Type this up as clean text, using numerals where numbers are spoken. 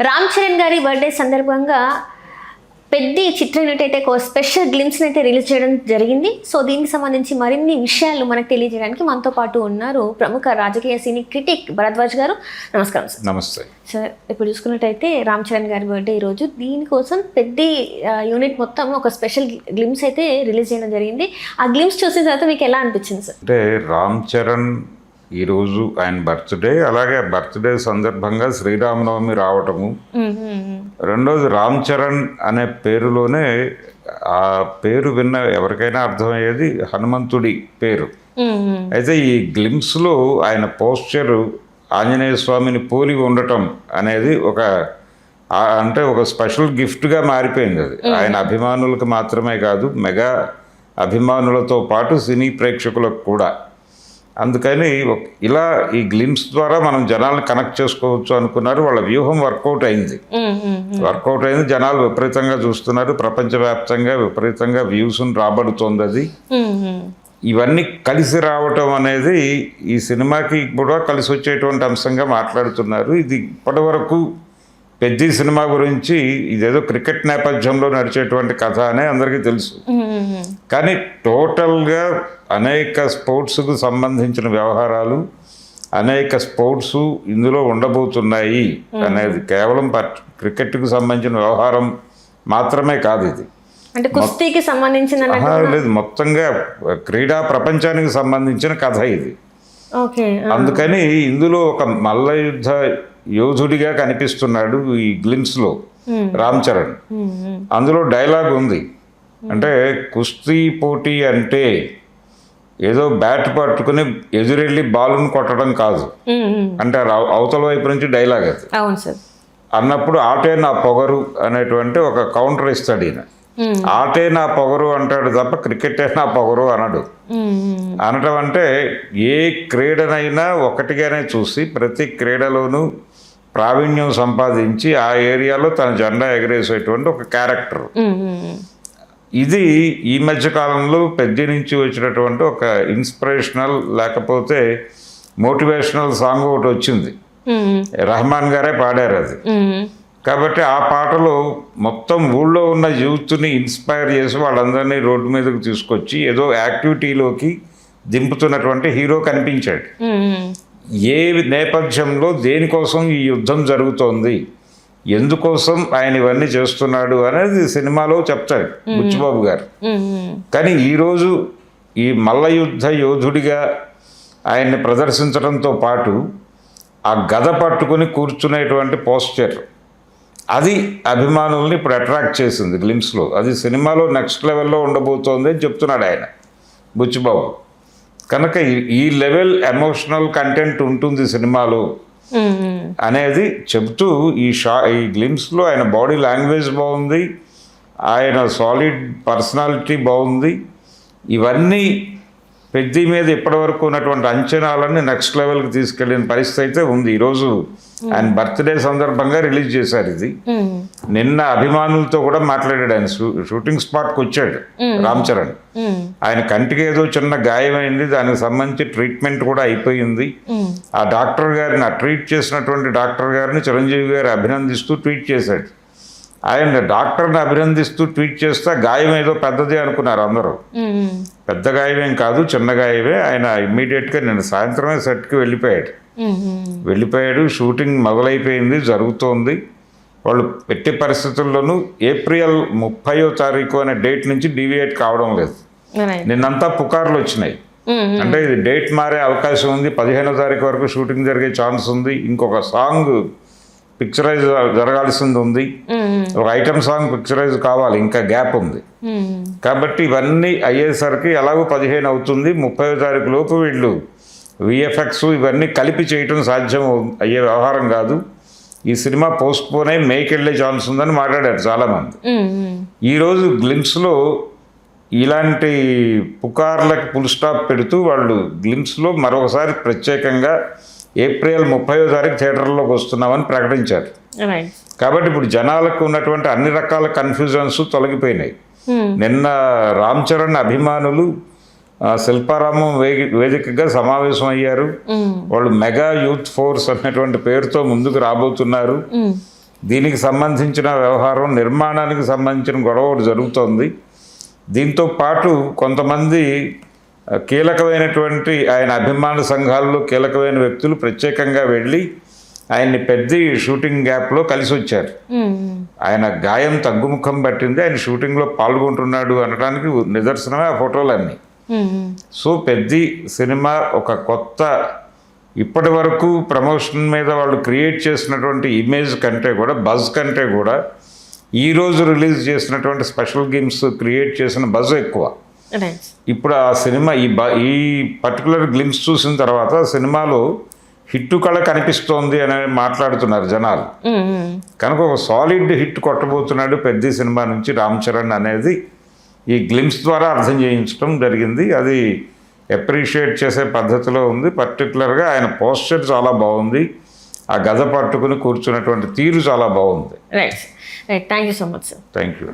రామ్ చరణ్ గారి బర్త్డే సందర్భంగా పెద్ద చిత్ర యూనిట్ అయితే ఒక స్పెషల్ గ్లిమ్స్ అయితే రిలీజ్ చేయడం జరిగింది. సో దీనికి సంబంధించి మరిన్ని విషయాలు మనకు తెలియజేయడానికి మనతో పాటు ఉన్నారు ప్రముఖ రాజకీయ సినీ క్రిటిక్ భరద్వాజ్ గారు. నమస్కారం సార్. నమస్తే సార్. ఇప్పుడు చూసుకున్నట్టయితే రామ్ చరణ్ గారి బర్త్డే ఈరోజు, దీనికోసం పెద్ద యూనిట్ మొత్తం ఒక స్పెషల్ గ్లిమ్స్ అయితే రిలీజ్ చేయడం జరిగింది. ఆ గ్లిమ్స్ చూసిన తర్వాత మీకు ఎలా అనిపించింది సార్? అంటే రామ్ చరణ్ ఈరోజు ఆయన బర్త్డే, అలాగే బర్త్డే సందర్భంగా శ్రీరామనవమి రావటము, రెండోది రామ్ చరణ్ అనే పేరులోనే ఆ పేరు విన్న ఎవరికైనా అర్థమయ్యేది హనుమంతుడి పేరు. అయితే ఈ గ్లిమ్స్లో ఆయన పోస్చరు ఆంజనేయ స్వామిని పోలి ఉండటం అనేది అంటే ఒక స్పెషల్ గిఫ్ట్గా మారిపోయింది. అది ఆయన అభిమానులకు మాత్రమే కాదు, మెగా అభిమానులతో పాటు సినీ ప్రేక్షకులకు కూడా. అందుకని ఇలా ఈ గ్లిమ్స్ ద్వారా మనం జనాలను కనెక్ట్ చేసుకోవచ్చు అనుకున్నారు. వాళ్ళ వ్యూహం వర్కౌట్ అయింది. జనాలు విపరీతంగా చూస్తున్నారు. ప్రపంచవ్యాప్తంగా విపరీతంగా వ్యూస్ని రాబడుతోంది. అది ఇవన్నీ కలిసి రావటం అనేది ఈ సినిమాకి కూడా కలిసి వచ్చేటువంటి అంశంగా మాట్లాడుతున్నారు. ఇది ఇప్పటి వరకు పెద్ద సినిమా గురించి ఇదేదో క్రికెట్ నేపథ్యంలో నడిచేటువంటి కథ అనే అందరికీ తెలుసు. కానీ టోటల్గా అనేక స్పోర్ట్స్కు సంబంధించిన వ్యవహారాలు, అనేక స్పోర్ట్స్ ఇందులో ఉండబోతున్నాయి అనేది కేవలం క్రికెట్కు సంబంధించిన వ్యవహారం మాత్రమే కాదు. ఇది అంటే కుస్తీకి సంబంధించిన లేదు, మొత్తంగా క్రీడా ప్రపంచానికి సంబంధించిన కథ ఇది. అందుకని ఇందులో ఒక మల్ల యుద్ధ యోధుడిగా కనిపిస్తున్నాడు ఈ గ్లిమ్స్లో రామ్ చరణ్. అందులో డైలాగ్ ఉంది, అంటే కుస్తీ పోటీ అంటే ఏదో బ్యాట్ పట్టుకుని ఎదురెళ్ళి బాలుని కొట్టడం కాదు అంటే అవతల వైపు నుంచి డైలాగ్ అది. అన్నప్పుడు ఆటే నా పొగరు అనేటువంటి ఒక కౌంటర్ ఇస్తాడు ఈయన. ఆటే నా పొగరు అంటాడు తప్ప క్రికెటే నా పొగరు అనడు. అనటం అంటే ఏ క్రీడనైనా ఒకటిగానే చూసి ప్రతి క్రీడలోనూ ప్రావీణ్యం సంపాదించి ఆ ఏరియాలో తన జెండా ఎగరేసేటువంటి ఒక క్యారెక్టర్. ఇది ఈ మధ్య కాలంలో పెద్ద నుంచి వచ్చినటువంటి ఒక ఇన్స్పిరేషనల్ లేకపోతే మోటివేషనల్ సాంగ్ ఒకటి వచ్చింది. రెహమాన్ గారే పాడారు అది. కాబట్టి ఆ పాటలో మొత్తం ఊళ్ళో ఉన్న యూత్ని ఇన్స్పైర్ చేసి వాళ్ళందరినీ రోడ్డు మీదకి తీసుకొచ్చి ఏదో యాక్టివిటీలోకి దింపుతున్నటువంటి హీరో కనిపించాడు. ఏ నేపథ్యంలో దేనికోసం ఈ యుద్ధం జరుగుతోంది, ఎందుకోసం ఆయన ఇవన్నీ చేస్తున్నాడు అనేది సినిమాలో చెప్తాడు బుచ్చిబాబు గారు. కానీ ఈరోజు ఈ మల్ల యుద్ధ యోధుడిగా ఆయన్ని ప్రదర్శించడంతో పాటు ఆ గద పట్టుకుని కూర్చునేటువంటి పోస్చర్, అది అభిమానుల్ని ఇప్పుడు అట్రాక్ట్ చేసింది గ్లిమ్స్లో. అది సినిమాలో నెక్స్ట్ లెవెల్లో ఉండబోతోంది అని చెప్తున్నాడు ఆయన బుచ్చిబాబు. కనుక ఈ లెవెల్ ఎమోషనల్ కంటెంట్ ఉంటుంది సినిమాలో అనేది చెబుతూ ఈ గ్లిమ్స్లో ఆయన బాడీ లాంగ్వేజ్ బాగుంది, ఆయన సాలిడ్ పర్సనాలిటీ బాగుంది. ఇవన్నీ పెద్ద మీద ఇప్పటివరకు ఉన్నటువంటి అంచనాలన్నీ నెక్స్ట్ లెవెల్కి తీసుకెళ్ళిన పరిస్థితి అయితే ఉంది. ఈరోజు ఆయన బర్త్డే సందర్భంగా రిలీజ్ చేశారు ఇది. నిన్న అభిమానులతో కూడా మాట్లాడాడు. ఆయన షూటింగ్ స్పాట్కి వచ్చాడు రామ్ చరణ్. ఆయన కంటికి ఏదో చిన్న గాయమైంది, దానికి సంబంధించి ట్రీట్మెంట్ కూడా అయిపోయింది. ఆ డాక్టర్ గారిని, ఆ ట్రీట్ చేసినటువంటి డాక్టర్ గారిని చిరంజీవి గారు అభినందిస్తూ ట్వీట్ చేశాడు. ఆయన డాక్టర్ని అభినందిస్తూ ట్వీట్ చేస్తే గాయం ఏదో పెద్దదే అనుకున్నారు అందరూ. పెద్ద గాయమేం కాదు, చిన్న గాయమే. ఆయన ఇమ్మీడియట్గా నిన్న సాయంత్రమే సెట్కి వెళ్ళిపోయాడు. షూటింగ్ మొదలైపోయింది, జరుగుతోంది. వాళ్ళు ఎట్టి పరిస్థితుల్లోనూ ఏప్రిల్ 30వ తారీఖు అనే డేట్ నుంచి డీవియేట్ కావడం లేదు. నిన్నంతా పుకార్లు వచ్చినాయి, అంటే ఇది డేట్ మారే అవకాశం ఉంది, 15వ తారీఖు వరకు షూటింగ్ జరిగే ఛాన్స్ ఉంది, ఇంకొక సాంగ్ పిక్చరైజ్ జరగాల్సింది ఉంది, ఒక ఐటమ్ సాంగ్ పిక్చరైజ్ కావాలి, ఇంకా గ్యాప్ ఉంది. కాబట్టి ఇవన్నీ అయ్యేసరికి ఎలాగో 15 అవుతుంది. 30వ తారీఖు లోపు వీళ్ళు విఎఫ్ఎక్స్ ఇవన్నీ కలిపి చేయటం సాధ్యం అయ్యే వ్యవహారం కాదు. ఈ సినిమా పోస్ట్ పోన్ అయి మేకి వెళ్ళే ఛాన్స్ ఉందని మాట్లాడారు చాలామంది. ఈరోజు గ్లిమ్స్లో ఇలాంటి పుకార్లకు ఫుల్ స్టాప్ పెడుతూ వాళ్ళు గ్లిమ్స్లో మరొకసారి ప్రత్యేకంగా ఏప్రిల్ 30వ తారీఖు థియేటర్లోకి వస్తున్నామని ప్రకటించారు. కాబట్టి ఇప్పుడు జనాలకు ఉన్నటువంటి అన్ని రకాల కన్ఫ్యూజన్స్ తొలగిపోయినాయి. నిన్న రామ్ చరణ్ అభిమానులు శిల్పారామం వేదికగా సమావేశం అయ్యారు. వాళ్ళు మెగా యూత్ ఫోర్స్ అనేటువంటి పేరుతో ముందుకు రాబోతున్నారు. దీనికి సంబంధించిన వ్యవహారం, నిర్మాణానికి సంబంధించిన గొడవ ఒకటి జరుగుతోంది. దీంతో పాటు కొంతమంది కీలకమైనటువంటి ఆయన అభిమాన సంఘాల్లో కీలకమైన వ్యక్తులు ప్రత్యేకంగా వెళ్ళి ఆయన్ని పెద్ద షూటింగ్ గ్యాప్లో కలిసి వచ్చారు. ఆయన గాయం తగ్గుముఖం పట్టింది, ఆయన షూటింగ్లో పాల్గొంటున్నాడు అనడానికి నిదర్శనమే ఆ ఫోటోలన్నీ. సో పెద్ద సినిమా ఒక కొత్త, ఇప్పటి వరకు ప్రమోషన్ మీద వాళ్ళు క్రియేట్ చేసినటువంటి ఇమేజ్ కంటే కూడా, బజ్ కంటే కూడా ఈరోజు రిలీజ్ చేసినటువంటి స్పెషల్ గేమ్స్ క్రియేట్ చేసిన బజ్ ఎక్కువ. ఇప్పుడు ఆ సినిమా ఈ పర్టికులర్ గ్లిమ్స్ చూసిన తర్వాత సినిమాలో హిట్టు కళ కనిపిస్తోంది అని మాట్లాడుతున్నారు జనాలు. కనుక ఒక సాలిడ్ హిట్ కొట్టబోతున్నాడు పెద్ద సినిమా నుంచి రామ్ చరణ్ అనేది ఈ గ్లిమ్స్ ద్వారా అర్థం చేయించడం జరిగింది. అది అప్రిషియేట్ చేసే పద్ధతిలో ఉంది. పర్టికులర్గా ఆయన పోస్చర్ చాలా బాగుంది, ఆ గద పట్టుకుని కూర్చున్నటువంటి తీరు చాలా బాగుంది. Right thank you so much sir. Thank you.